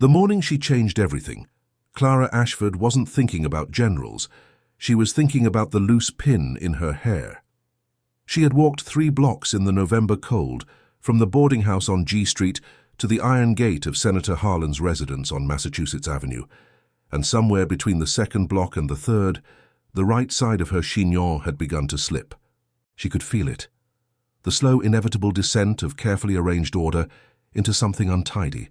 The morning she changed everything. Clara Ashford wasn't thinking about generals. She was thinking about the loose pin in her hair. She had walked 3 blocks in the November cold, from the boarding house on G Street to the iron gate of Senator Harland's residence on Massachusetts Avenue, and somewhere between the 2nd block and the 3rd, the right side of her chignon had begun to slip. She could feel it. The slow, inevitable descent of carefully arranged order into something untidy,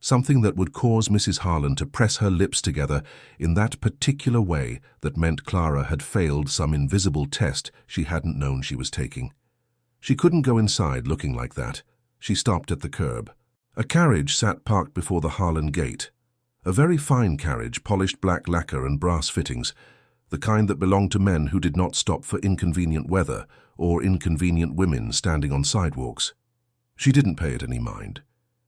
something that would cause Mrs. Harland to press her lips together in that particular way that meant Clara had failed some invisible test she hadn't known she was taking. She couldn't go inside looking like that. She stopped at the curb. A carriage sat parked before the Harland gate. A very fine carriage, polished black lacquer and brass fittings, the kind that belonged to men who did not stop for inconvenient weather or inconvenient women standing on sidewalks. She didn't pay it any mind.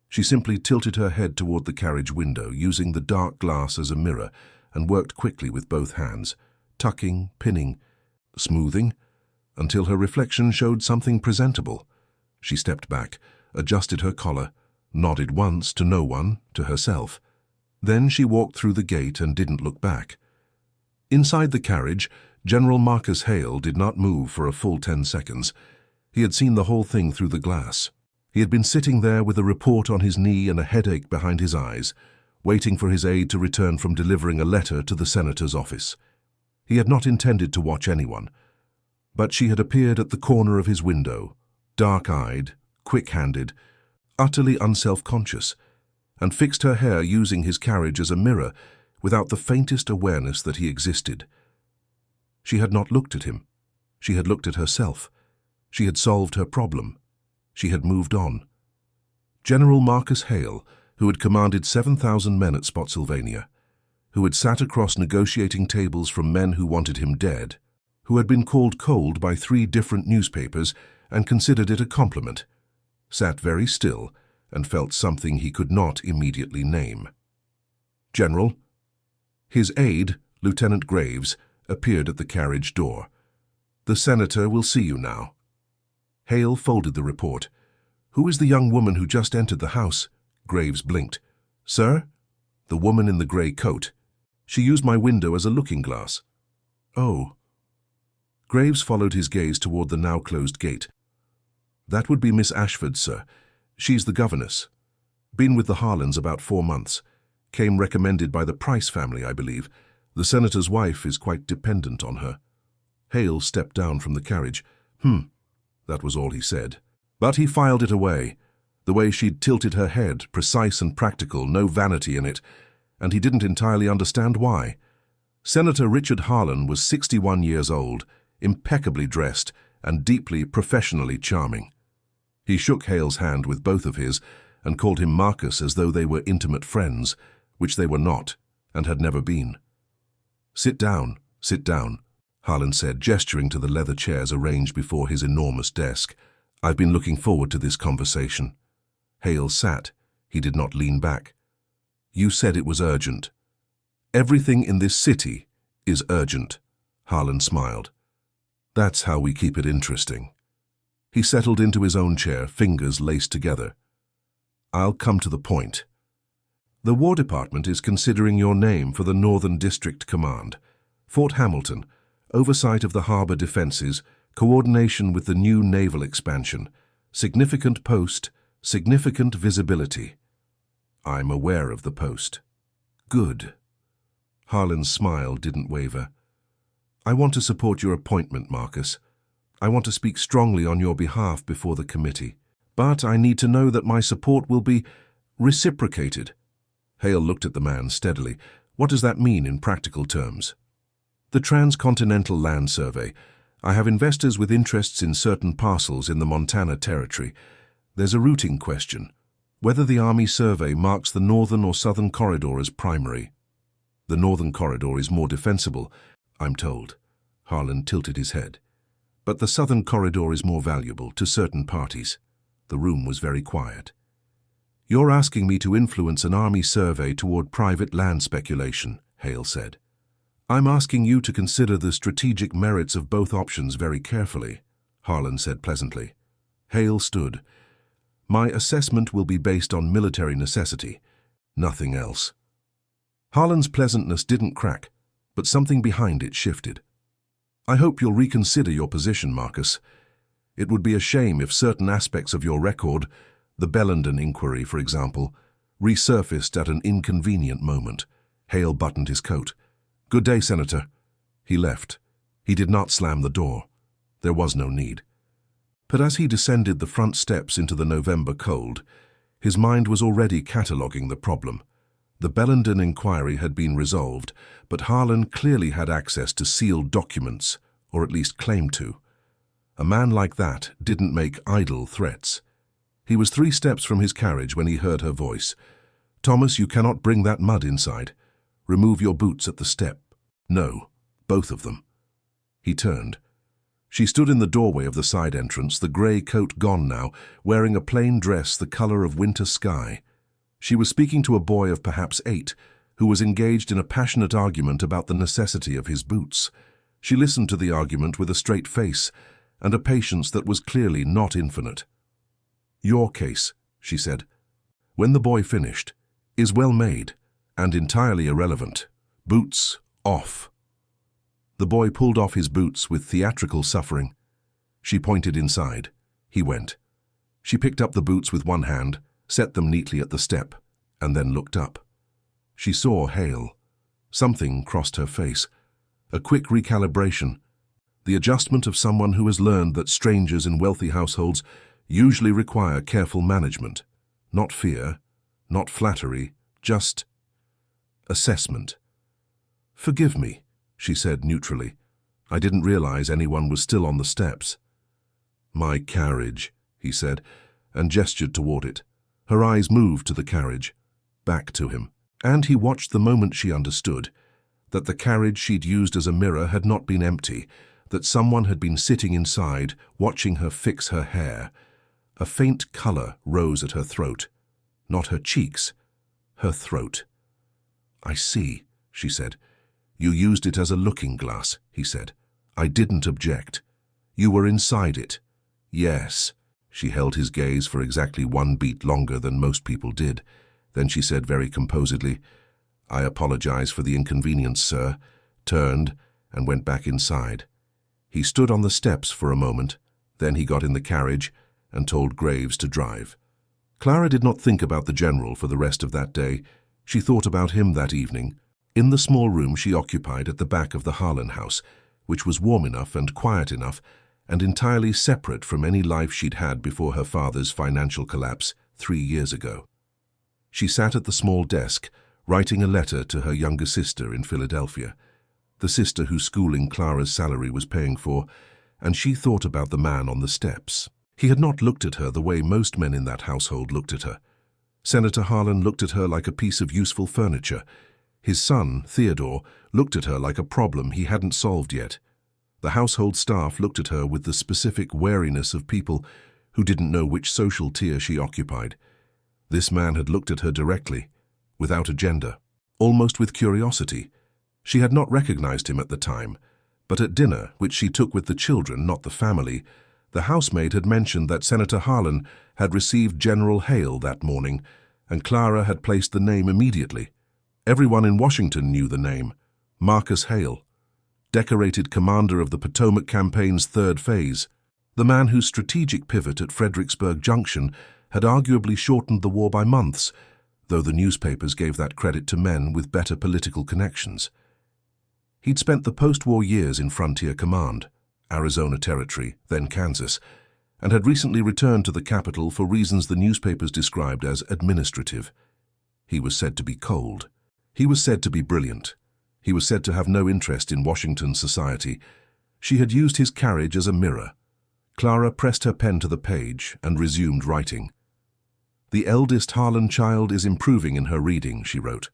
She simply tilted her head toward the carriage window, using the dark glass as a mirror, and worked quickly with both hands, tucking, pinning, smoothing, until her reflection showed something presentable. She stepped back, adjusted her collar, nodded once to no one, to herself. Then she walked through the gate and didn't look back. Inside the carriage, General Marcus Hale did not move for a full 10 seconds. He had seen the whole thing through the glass. He had been sitting there with a report on his knee and a headache behind his eyes, waiting for his aide to return from delivering a letter to the senator's office. He had not intended to watch anyone, but she had appeared at the corner of his window, dark-eyed, quick-handed, utterly unself-conscious, and fixed her hair using his carriage as a mirror without the faintest awareness that he existed. She had not looked at him. She had looked at herself. She had solved her problem. She had moved on. General Marcus Hale, who had commanded 7,000 men at Spotsylvania, who had sat across negotiating tables from men who wanted him dead, who had been called cold by 3 different newspapers and considered it a compliment, sat very still and felt something he could not immediately name. "General." His aide, Lieutenant Graves, appeared at the carriage door. "The senator will see you now." Hale folded the report. "Who is the young woman who just entered the house?" Graves blinked. "Sir?" "The woman in the grey coat. She used my window as a looking-glass." "Oh." Graves followed his gaze toward the now-closed gate. "That would be Miss Ashford, sir. She's the governess. Been with the Harlands about 4 months. Came recommended by the Price family, I believe. The senator's wife is quite dependent on her." Hale stepped down from the carriage. That was all he said. But he filed it away. The way she'd tilted her head, precise and practical, no vanity in it, and he didn't entirely understand why. Senator Richard Harland was 61 years old, impeccably dressed, and deeply professionally charming. He shook Hale's hand with both of his and called him Marcus as though they were intimate friends, which they were not, and had never been. Sit down," Harland said, gesturing to the leather chairs arranged before his enormous desk. "I've been looking forward to this conversation." Hale sat. He did not lean back. "You said it was urgent." "Everything in this city is urgent," Harland smiled. "That's how we keep it interesting." He settled into his own chair, fingers laced together. "I'll come to the point. The War Department is considering your name for the Northern District Command. Fort Hamilton, oversight of the harbor defenses, coordination with the new naval expansion, significant post, significant visibility." "I'm aware of the post." "Good." Harland's smile didn't waver. "I want to support your appointment, Marcus. I want to speak strongly on your behalf before the committee. But I need to know that my support will be reciprocated." Hale looked at the man steadily. "What does that mean in practical terms?" "The Transcontinental Land Survey. I have investors with interests in certain parcels in the Montana Territory. There's a routing question. Whether the Army survey marks the northern or southern corridor as primary. The northern corridor is more defensible, I'm told." Harland tilted his head. "But the southern corridor is more valuable to certain parties." The room was very quiet. "You're asking me to influence an Army survey toward private land speculation," Hale said. "I'm asking you to consider the strategic merits of both options very carefully," Harland said pleasantly. Hale stood. "My assessment will be based on military necessity. Nothing else. Harland's pleasantness didn't crack, but something behind it shifted. I hope you'll reconsider your position, Marcus. It would be a shame if certain aspects of your record, the Bellenden inquiry, for example, resurfaced at an inconvenient moment. Hale buttoned his coat. Good day, Senator. He left. He did not slam the door. There was no need. But as he descended the front steps into the November cold, his mind was already cataloguing the problem. The Bellenden inquiry had been resolved, but Harland clearly had access to sealed documents, or at least claimed to. A man like that didn't make idle threats. He was 3 steps from his carriage when he heard her voice. Thomas, you cannot bring that mud inside. Remove your boots at the step. No, both of them. He turned. She stood in the doorway of the side entrance, the grey coat gone now, wearing a plain dress the colour of winter sky. She was speaking to a boy of perhaps 8, who was engaged in a passionate argument about the necessity of his boots. She listened to the argument with a straight face, and a patience that was clearly not infinite. Your case, she said, when the boy finished, is well made and entirely irrelevant. Boots off. The boy pulled off his boots with theatrical suffering. She pointed inside. He went. She picked up the boots with one hand, set them neatly at the step, and then looked up. She saw Hale. Something crossed her face. A quick recalibration. The adjustment of someone who has learned that strangers in wealthy households usually require careful management. Not fear, not flattery, just assessment. Forgive me, she said neutrally. I didn't realize anyone was still on the steps. My carriage, he said, and gestured toward it. Her eyes moved to the carriage, back to him, and he watched the moment she understood that the carriage she'd used as a mirror had not been empty, that someone had been sitting inside, watching her fix her hair. A faint color rose at her throat. Not her cheeks, her throat. I see, she said. You used it as a looking glass, he said. I didn't object. You were inside it. Yes. She held his gaze for exactly 1 beat longer than most people did. Then she said very composedly, I apologize for the inconvenience, sir, turned, and went back inside. He stood on the steps for a moment, then he got in the carriage and told Graves to drive. Clara did not think about the general for the rest of that day. She thought about him that evening, in the small room she occupied at the back of the Harland house, which was warm enough and quiet enough and entirely separate from any life she'd had before her father's financial collapse 3 years ago. She sat at the small desk, writing a letter to her younger sister in Philadelphia, the sister whose schooling Clara's salary was paying for, and she thought about the man on the steps. He had not looked at her the way most men in that household looked at her. Senator Harland looked at her like a piece of useful furniture. His son, Theodore, looked at her like a problem he hadn't solved yet. The household staff looked at her with the specific wariness of people who didn't know which social tier she occupied. This man had looked at her directly, without agenda, almost with curiosity. She had not recognized him at the time, but at dinner, which she took with the children, not the family, the housemaid had mentioned that Senator Harland had received General Hale that morning, and Clara had placed the name immediately. Everyone in Washington knew the name, Marcus Hale, decorated commander of the Potomac campaign's 3rd phase, the man whose strategic pivot at Fredericksburg Junction had arguably shortened the war by months, though the newspapers gave that credit to men with better political connections. He'd spent the post-war years in Frontier Command, Arizona Territory, then Kansas, and had recently returned to the capital for reasons the newspapers described as administrative. He was said to be cold. He was said to be brilliant. He was said to have no interest in Washington society. She had used his carriage as a mirror. Clara pressed her pen to the page and resumed writing. The eldest Harland child is improving in her reading, she wrote.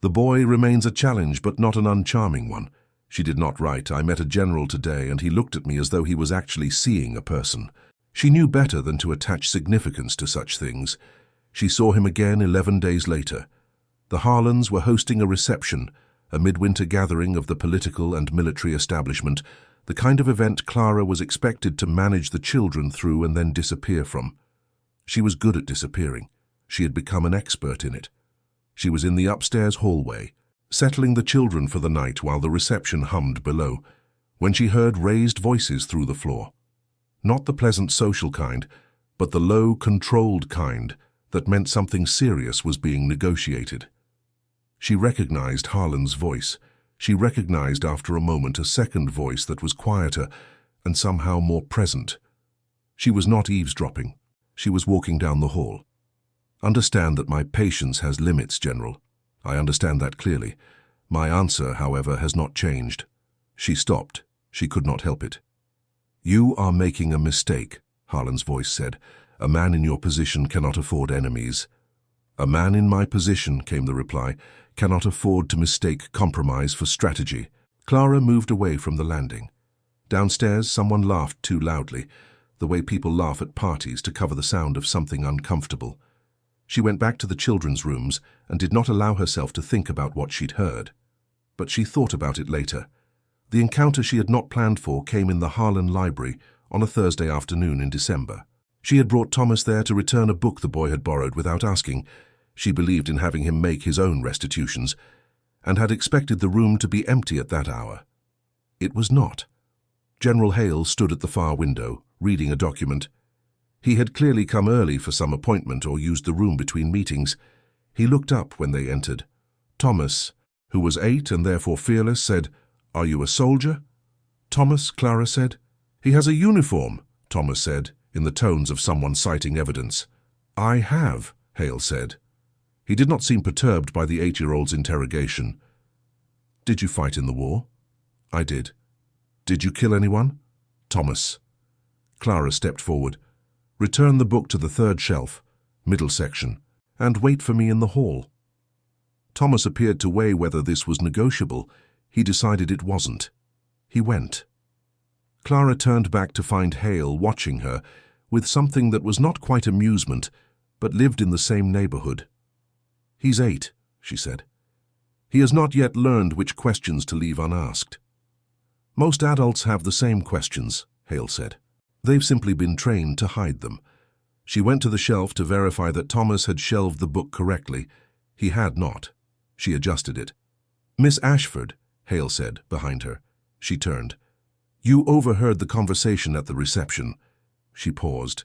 The boy remains a challenge, but not an uncharming one. She did not write, I met a general today and he looked at me as though he was actually seeing a person. She knew better than to attach significance to such things. She saw him again 11 days later. The Harlands were hosting a reception, a midwinter gathering of the political and military establishment, the kind of event Clara was expected to manage the children through and then disappear from. She was good at disappearing. She had become an expert in it. She was in the upstairs hallway, settling the children for the night while the reception hummed below, when she heard raised voices through the floor. Not the pleasant social kind, but the low, controlled kind that meant something serious was being negotiated. She recognized Harland's voice. She recognized after a moment a second voice that was quieter and somehow more present. She was not eavesdropping. She was walking down the hall. "Understand that my patience has limits, General. I understand that clearly. My answer, however, has not changed." She stopped. She could not help it. "You are making a mistake," Harland's voice said. "A man in your position cannot afford enemies." "A man in my position," came the reply, "cannot afford to mistake compromise for strategy." Clara moved away from the landing. Downstairs, someone laughed too loudly, the way people laugh at parties to cover the sound of something uncomfortable. She went back to the children's rooms and did not allow herself to think about what she'd heard. But she thought about it later. The encounter she had not planned for came in the Harland library on a Thursday afternoon in December. She had brought Thomas there to return a book the boy had borrowed without asking. She believed in having him make his own restitutions, and had expected the room to be empty at that hour. It was not. General Hale stood at the far window, reading a document. He had clearly come early for some appointment or used the room between meetings. He looked up when they entered. Thomas, who was 8 and therefore fearless, said, "Are you a soldier?" "Thomas," Clara said. "He has a uniform," Thomas said, in the tones of someone citing evidence. "I have," Hale said. He did not seem perturbed by the 8-year-old's interrogation. "Did you fight in the war?" "I did." "Did you kill anyone?" "Thomas." Clara stepped forward. "Return the book to the 3rd shelf, middle section, and wait for me in the hall." Thomas appeared to weigh whether this was negotiable. He decided it wasn't. He went. Clara turned back to find Hale watching her with something that was not quite amusement, but lived in the same neighborhood. "He's 8, she said. "He has not yet learned which questions to leave unasked." "Most adults have the same questions," Hale said. "They've simply been trained to hide them." She went to the shelf to verify that Thomas had shelved the book correctly. He had not. She adjusted it. "Miss Ashford," Hale said, behind her. She turned. "You overheard the conversation at the reception." She paused.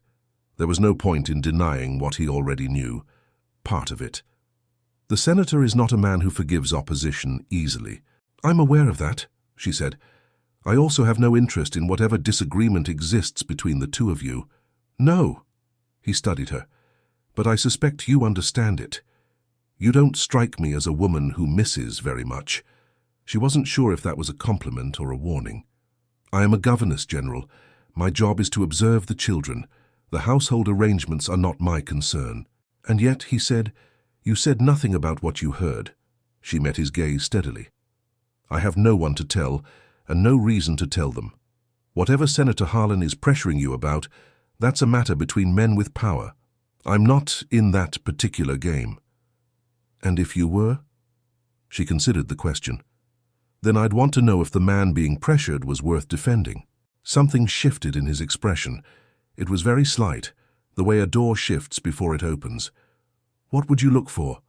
There was no point in denying what he already knew. Part of it. "The senator is not a man who forgives opposition easily." "I'm aware of that," she said. "I also have no interest in whatever disagreement exists between the two of you." "No," he studied her, "but I suspect you understand it. You don't strike me as a woman who misses very much." She wasn't sure if that was a compliment or a warning. "I am a governess, General. My job is to observe the children. The household arrangements are not my concern." "And yet," he said, "you said nothing about what you heard." She met his gaze steadily. "I have no one to tell, and no reason to tell them. Whatever Senator Harland is pressuring you about, that's a matter between men with power. I'm not in that particular game." "And if you were?" She considered the question. "Then I'd want to know if the man being pressured was worth defending." Something shifted in his expression. It was very slight, the way a door shifts before it opens. "What would you look for?"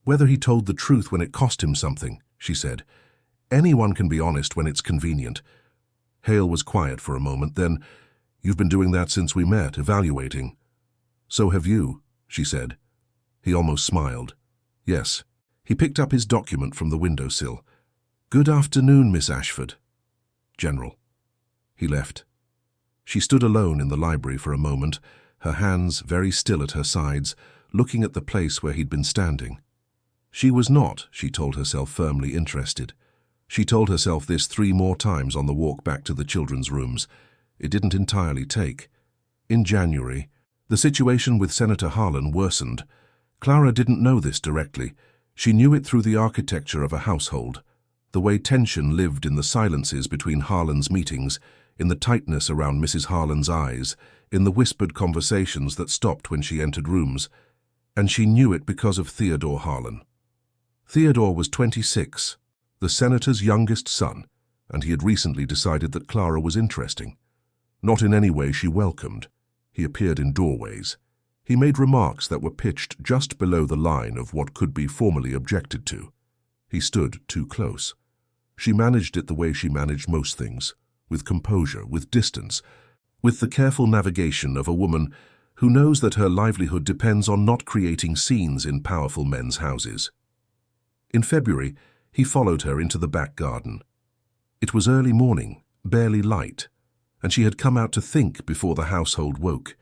"Whether he told the truth when it cost him something," she said. "Anyone can be honest when it's convenient." Hale was quiet for a moment, then, "You've been doing that since we met, evaluating." "So have you," she said. He almost smiled. "Yes." He picked up his document from the windowsill. "Good afternoon, Miss Ashford." "General." He left. She stood alone in the library for a moment, her hands very still at her sides, looking at the place where he'd been standing. She was not, she told herself, firmly interested. She told herself this 3 more times on the walk back to the children's rooms. It didn't entirely take. In January, the situation with Senator Harland worsened. Clara didn't know this directly. She knew it through the architecture of a household, the way tension lived in the silences between Harland's meetings, in the tightness around Mrs. Harland's eyes, in the whispered conversations that stopped when she entered rooms. And she knew it because of Theodore Harland. Theodore was 26, the senator's youngest son, and he had recently decided that Clara was interesting. Not in any way she welcomed. He appeared in doorways. He made remarks that were pitched just below the line of what could be formally objected to. He stood too close. She managed it the way she managed most things, with composure, with distance, with the careful navigation of a woman who knows that her livelihood depends on not creating scenes in powerful men's houses. In February, he followed her into the back garden. It was early morning, barely light, and she had come out to think before the household woke.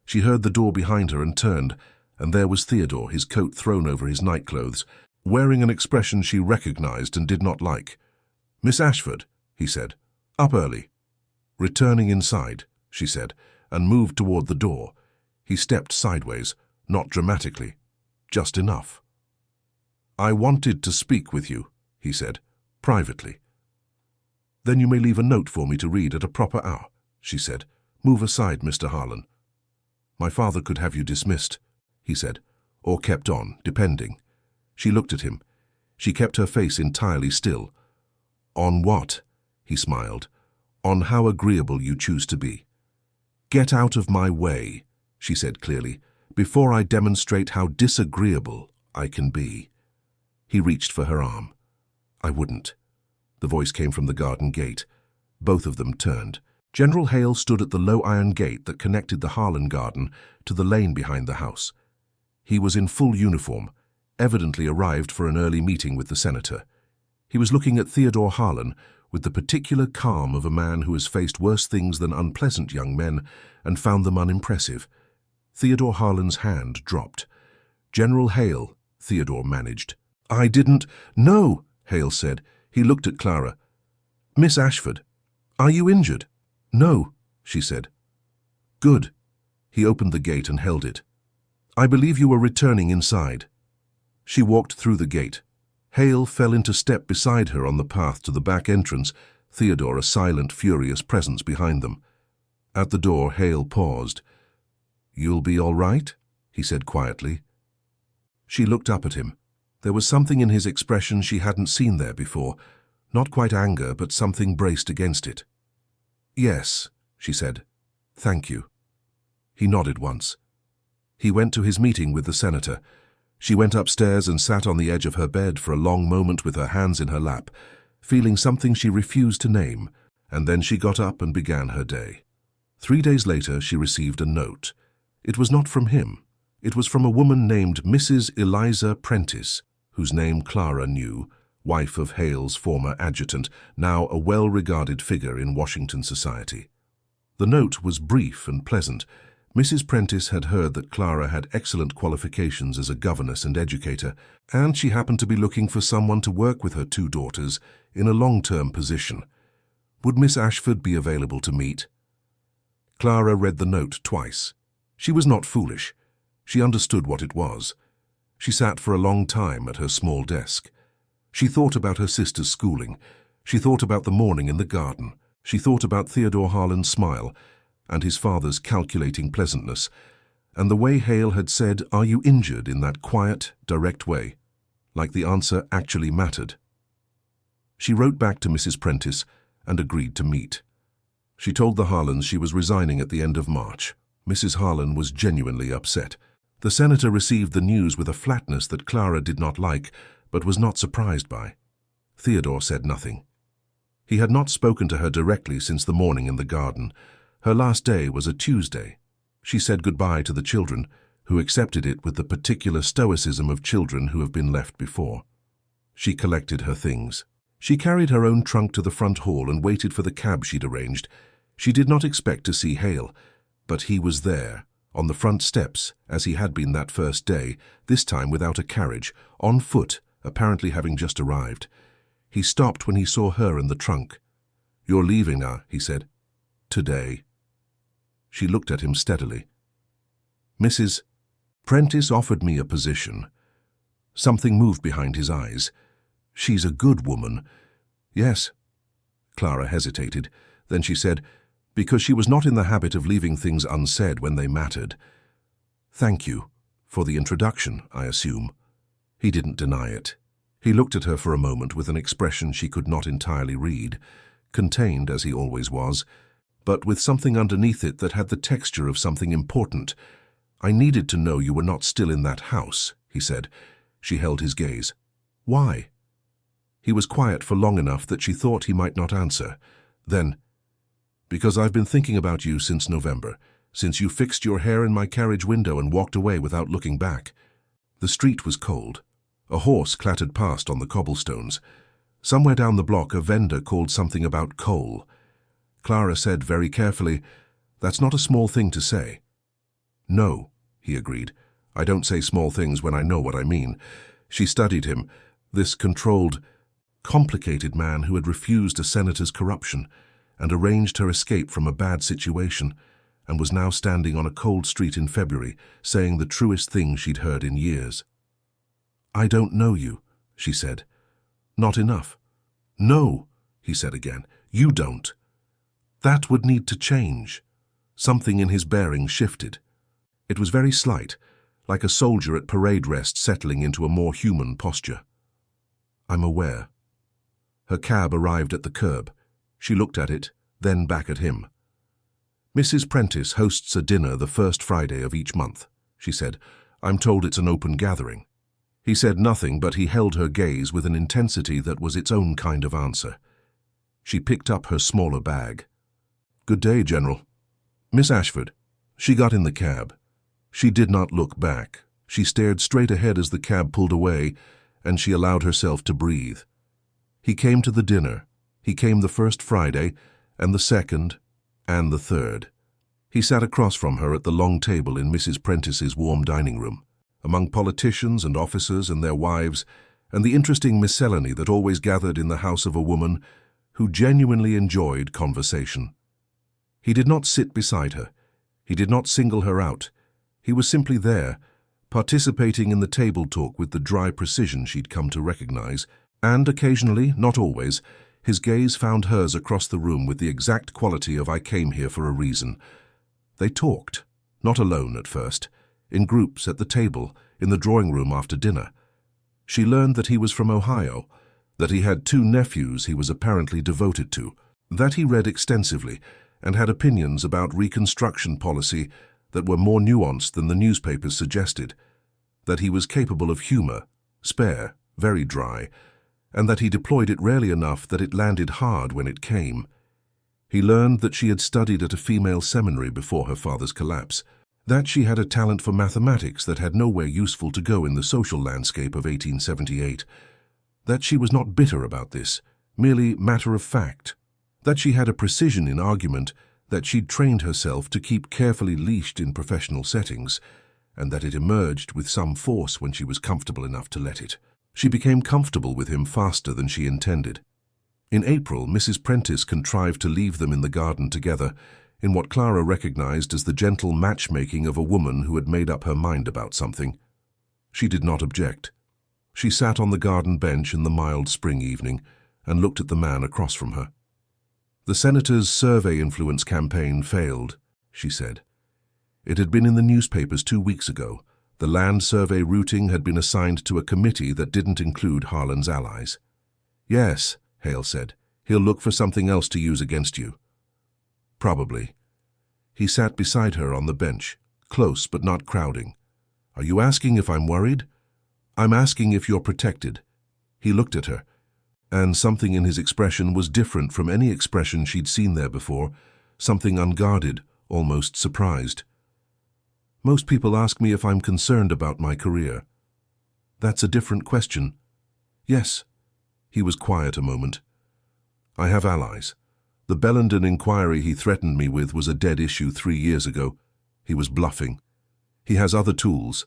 She heard the door behind her and turned, and there was Theodore, his coat thrown over his nightclothes, wearing an expression she recognized and did not like. "Miss Ashford," he said, "up early." "Returning inside," she said, and moved toward the door. He stepped sideways, not dramatically, just enough. "I wanted to speak with you," he said, "privately." "Then you may leave a note for me to read at a proper hour," she said. "Move aside, Mr. Harland." "My father could have you dismissed," he said, "or kept on, depending." She looked at him. She kept her face entirely still. "On what?" he smiled. "On how agreeable you choose to be." "Get out of my way," she said clearly, "before I demonstrate how disagreeable I can be." He reached for her arm. "I wouldn't." The voice came from the garden gate. Both of them turned. General Hale stood at the low iron gate that connected the Harland garden to the lane behind the house. He was in full uniform, evidently arrived for an early meeting with the senator. He was looking at Theodore Harland with the particular calm of a man who has faced worse things than unpleasant young men and found them unimpressive. Theodore Harland's hand dropped. "General Hale," Theodore managed. "I didn't—" "No," Hale said. He looked at Clara. "Miss Ashford, are you injured?" "No," she said. "Good." He opened the gate and held it. "I believe you were returning inside." She walked through the gate. Hale fell into step beside her on the path to the back entrance, Theodore a silent, furious presence behind them. At the door, Hale paused. "You'll be all right?" he said quietly. She looked up at him. There was something in his expression she hadn't seen there before, not quite anger, but something braced against it. "Yes," she said. "Thank you." He nodded once. He went to his meeting with the senator. She went upstairs and sat on the edge of her bed for a long moment with her hands in her lap, feeling something she refused to name, and then she got up and began her day. 3 days later, she received a note. It was not from him. It was from a woman named Mrs. Eliza Prentice, whose name Clara knew, wife of Hale's former adjutant, now a well-regarded figure in Washington society. The note was brief and pleasant. Mrs. Prentice had heard that Clara had excellent qualifications as a governess and educator, and she happened to be looking for someone to work with her 2 daughters in a long-term position. Would Miss Ashford be available to meet? Clara read the note twice. She was not foolish. She understood what it was. She sat for a long time at her small desk. She thought about her sister's schooling. She thought about the morning in the garden. She thought about Theodore Harland's smile and his father's calculating pleasantness, and the way Hale had said, "Are you injured?" in that quiet, direct way, like the answer actually mattered. She wrote back to Mrs. Prentice and agreed to meet. She told the Harlands she was resigning at the end of March. Mrs. Harland was genuinely upset. The senator received the news with a flatness that Clara did not like, but was not surprised by. Theodore said nothing. He had not spoken to her directly since the morning in the garden. Her last day was a Tuesday. She said goodbye to the children, who accepted it with the particular stoicism of children who have been left before. She collected her things. She carried her own trunk to the front hall and waited for the cab she'd arranged. She did not expect to see Hale, but he was there, on the front steps, as he had been that first day, this time without a carriage, on foot, apparently having just arrived. He stopped when he saw her in the trunk. "You're leaving now," he said. "Today." She looked at him steadily. "Mrs. Prentice offered me a position." Something moved behind his eyes. "She's a good woman." "Yes." Clara hesitated. Then she said, because she was not in the habit of leaving things unsaid when they mattered, "Thank you for the introduction, I assume." He didn't deny it. He looked at her for a moment with an expression she could not entirely read, contained as he always was, but with something underneath it that had the texture of something important. I needed to know you were not still in that house, he said. She held his gaze. Why? He was quiet for long enough that she thought he might not answer. Then, because I've been thinking about you since November, since you fixed your hair in my carriage window and walked away without looking back. The street was cold. A horse clattered past on the cobblestones. Somewhere down the block, a vendor called something about coal. Clara said very carefully, "That's not a small thing to say." "No," he agreed. "I don't say small things when I know what I mean." She studied him, this controlled, complicated man who had refused a senator's corruption and arranged her escape from a bad situation, and was now standing on a cold street in February, saying the truest thing she'd heard in years. "I don't know you," she said. "Not enough." "No," he said again, "you don't." That would need to change. Something in his bearing shifted. It was very slight, like a soldier at parade rest settling into a more human posture. "I'm aware." Her cab arrived at the curb. She looked at it, then back at him. "Mrs. Prentice hosts a dinner the first Friday of each month," she said. "I'm told it's an open gathering." He said nothing, but he held her gaze with an intensity that was its own kind of answer. She picked up her smaller bag. "Good day, General." "Miss Ashford." She got in the cab. She did not look back. She stared straight ahead as the cab pulled away, and she allowed herself to breathe. He came to the dinner. He came the first Friday, and the second, and the third. He sat across from her at the long table in Mrs. Prentice's warm dining room, among politicians and officers and their wives, and the interesting miscellany that always gathered in the house of a woman who genuinely enjoyed conversation. He did not sit beside her. He did not single her out. He was simply there, participating in the table talk with the dry precision she'd come to recognize, and occasionally, not always, his gaze found hers across the room with the exact quality of "I came here for a reason." They talked, not alone at first, in groups at the table, in the drawing room after dinner. She learned that he was from Ohio, that he had 2 nephews he was apparently devoted to, that he read extensively and had opinions about Reconstruction policy that were more nuanced than the newspapers suggested, that he was capable of humor, spare, very dry, and that he deployed it rarely enough that it landed hard when it came. He learned that she had studied at a female seminary before her father's collapse, that she had a talent for mathematics that had nowhere useful to go in the social landscape of 1878, that she was not bitter about this, merely matter of fact, that she had a precision in argument that she'd trained herself to keep carefully leashed in professional settings, and that it emerged with some force when she was comfortable enough to let it. She became comfortable with him faster than she intended. In April, Mrs. Prentice contrived to leave them in the garden together, in what Clara recognized as the gentle matchmaking of a woman who had made up her mind about something. She did not object. She sat on the garden bench in the mild spring evening and looked at the man across from her. "The senator's survey influence campaign failed," she said. It had been in the newspapers 2 weeks ago. The land survey routing had been assigned to a committee that didn't include Harland's allies. "Yes," Hale said. "He'll look for something else to use against you." "Probably." He sat beside her on the bench, close but not crowding. "Are you asking if I'm worried?" "I'm asking if you're protected." He looked at her, and something in his expression was different from any expression she'd seen there before, something unguarded, almost surprised. "Most people ask me if I'm concerned about my career." "That's a different question." "Yes." He was quiet a moment. "I have allies. The Bellenden inquiry he threatened me with was a dead issue 3 years ago. He was bluffing. He has other tools.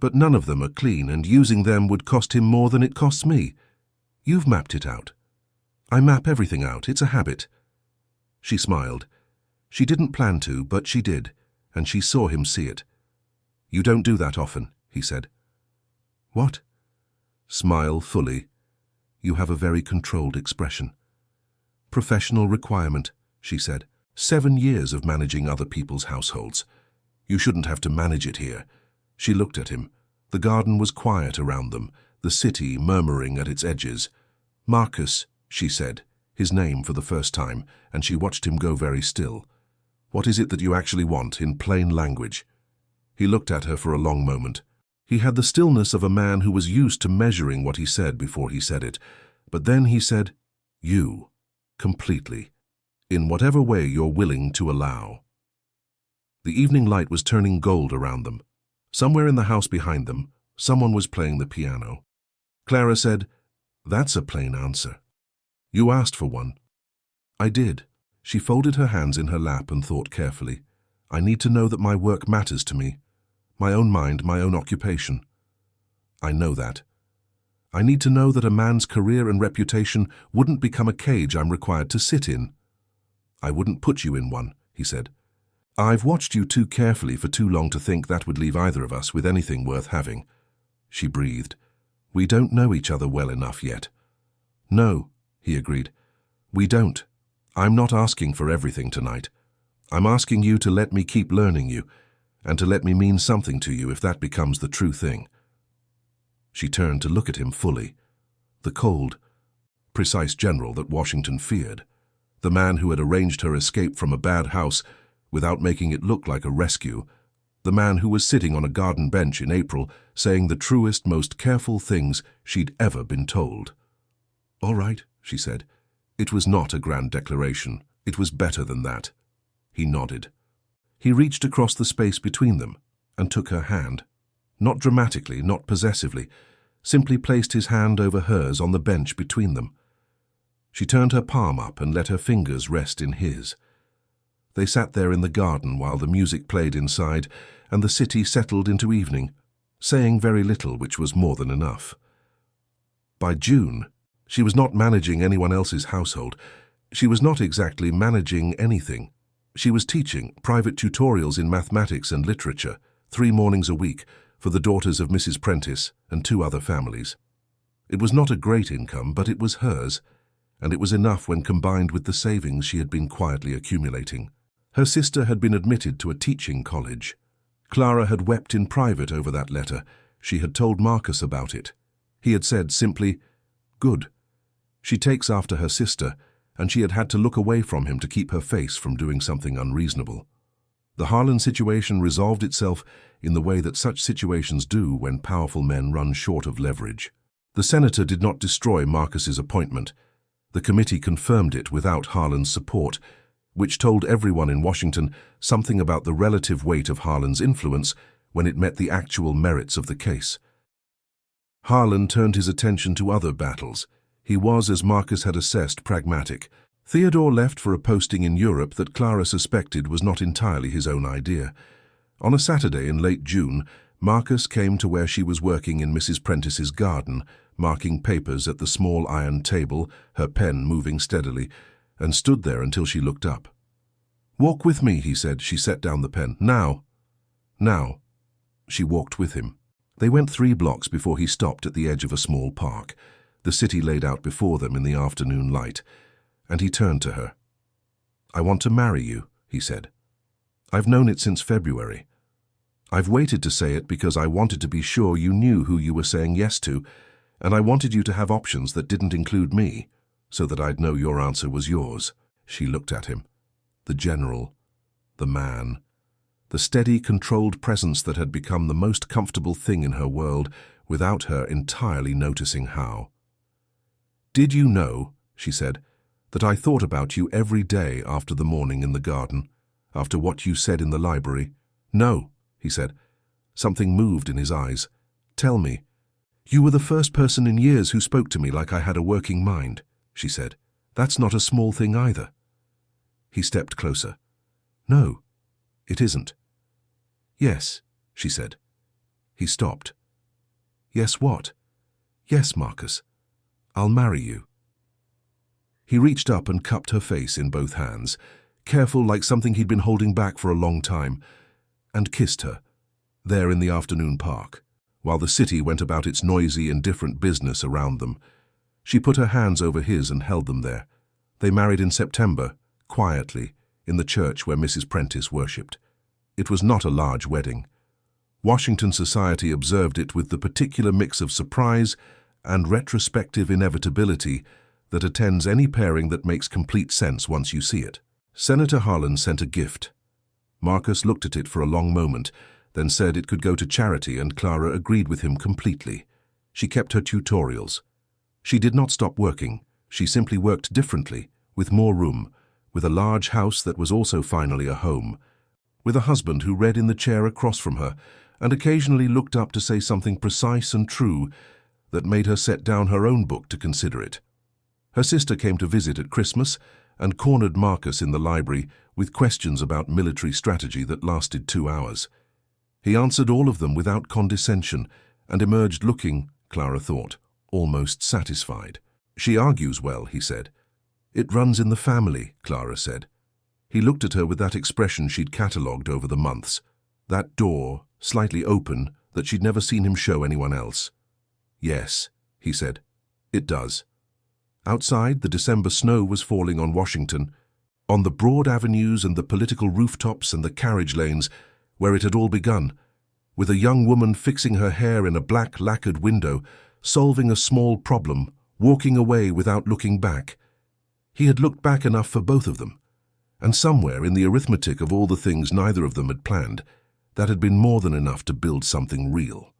But none of them are clean, and using them would cost him more than it costs me. You've mapped it out." "I map everything out. It's a habit." She smiled. She didn't plan to, but she did, and she saw him see it. "You don't do that often," he said. "What?" "Smile fully. You have a very controlled expression." "Professional requirement," she said. 7 years of managing other people's households. You shouldn't have to manage it here." She looked at him. The garden was quiet around them, the city murmuring at its edges. "Marcus," she said, his name for the first time, and she watched him go very still. "What is it that you actually want, in plain language?" He looked at her for a long moment. He had the stillness of a man who was used to measuring what he said before he said it. But then he said, "You, completely, in whatever way you're willing to allow." The evening light was turning gold around them. Somewhere in the house behind them, someone was playing the piano. Clara said, "That's a plain answer. You asked for one." "I did." She folded her hands in her lap and thought carefully. "I need to know that my work matters to me. My own mind, my own occupation. I know that. I need to know that a man's career and reputation wouldn't become a cage I'm required to sit in." "I wouldn't put you in one," he said. "I've watched you too carefully for too long to think that would leave either of us with anything worth having." She breathed. "We don't know each other well enough yet." "No," he agreed. "We don't. I'm not asking for everything tonight. I'm asking you to let me keep learning you, and to let me mean something to you if that becomes the true thing." She turned to look at him fully. The cold, precise general that Washington feared. The man who had arranged her escape from a bad house without making it look like a rescue. The man who was sitting on a garden bench in April saying the truest, most careful things she'd ever been told. "All right," she said. It was not a grand declaration. It was better than that. He nodded. He reached across the space between them and took her hand. Not dramatically, not possessively, simply placed his hand over hers on the bench between them. She turned her palm up and let her fingers rest in his. They sat there in the garden while the music played inside and the city settled into evening, saying very little, which was more than enough. By June, she was not managing anyone else's household. She was not exactly managing anything. She was teaching private tutorials in mathematics and literature, 3 mornings a week, for the daughters of Mrs. Prentice and 2 other families. It was not a great income, but it was hers, and it was enough when combined with the savings she had been quietly accumulating. Her sister had been admitted to a teaching college. Clara had wept in private over that letter. She had told Marcus about it. He had said simply, "Good. She takes after her sister," and she had had to look away from him to keep her face from doing something unreasonable. The Harland situation resolved itself in the way that such situations do when powerful men run short of leverage. The senator did not destroy Marcus's appointment. The committee confirmed it without Harland's support, which told everyone in Washington something about the relative weight of Harland's influence when it met the actual merits of the case. Harland turned his attention to other battles. He was, as Marcus had assessed, pragmatic. Theodore left for a posting in Europe that Clara suspected was not entirely his own idea. On a Saturday in late June, Marcus came to where she was working in Mrs. Prentice's garden, marking papers at the small iron table, her pen moving steadily, and stood there until she looked up. "Walk with me," he said. She set down the pen. "Now." "Now." She walked with him. They went 3 blocks before he stopped at the edge of a small park. The city laid out before them in the afternoon light, and he turned to her. "I want to marry you," he said. "I've known it since February. I've waited to say it because I wanted to be sure you knew who you were saying yes to, and I wanted you to have options that didn't include me, so that I'd know your answer was yours." She looked at him. The general, the man, the steady, controlled presence that had become the most comfortable thing in her world without her entirely noticing how. "Did you know," she said, "that I thought about you every day after the morning in the garden, after what you said in the library?" "No," he said. Something moved in his eyes. "Tell me." "You were the first person in years who spoke to me like I had a working mind," she said. "That's not a small thing either." He stepped closer. "No, it isn't." "Yes," she said. He stopped. "Yes, what?" "Yes, Marcus. I'll marry you." He reached up and cupped her face in both hands, careful like something he'd been holding back for a long time, and kissed her, there in the afternoon park, while the city went about its noisy, indifferent business around them. She put her hands over his and held them there. They married in September, quietly, in the church where Mrs. Prentice worshipped. It was not a large wedding. Washington society observed it with the particular mix of surprise and retrospective inevitability that attends any pairing that makes complete sense once you see it. Senator Harland sent a gift. Marcus looked at it for a long moment, then said it could go to charity, and Clara agreed with him completely. She kept her tutorials. She did not stop working. She simply worked differently, with more room, with a large house that was also finally a home, with a husband who read in the chair across from her and occasionally looked up to say something precise and true that made her set down her own book to consider it. Her sister came to visit at Christmas and cornered Marcus in the library with questions about military strategy that lasted 2 hours. He answered all of them without condescension and emerged looking, Clara thought, almost satisfied. "She argues well," he said. "It runs in the family," Clara said. He looked at her with that expression she'd catalogued over the months, that door, slightly open, that she'd never seen him show anyone else. "Yes," he said, "it does." Outside, the December snow was falling on Washington, on the broad avenues and the political rooftops and the carriage lanes, where it had all begun, with a young woman fixing her hair in a black lacquered window, solving a small problem, walking away without looking back. He had looked back enough for both of them, and somewhere in the arithmetic of all the things neither of them had planned, that had been more than enough to build something real.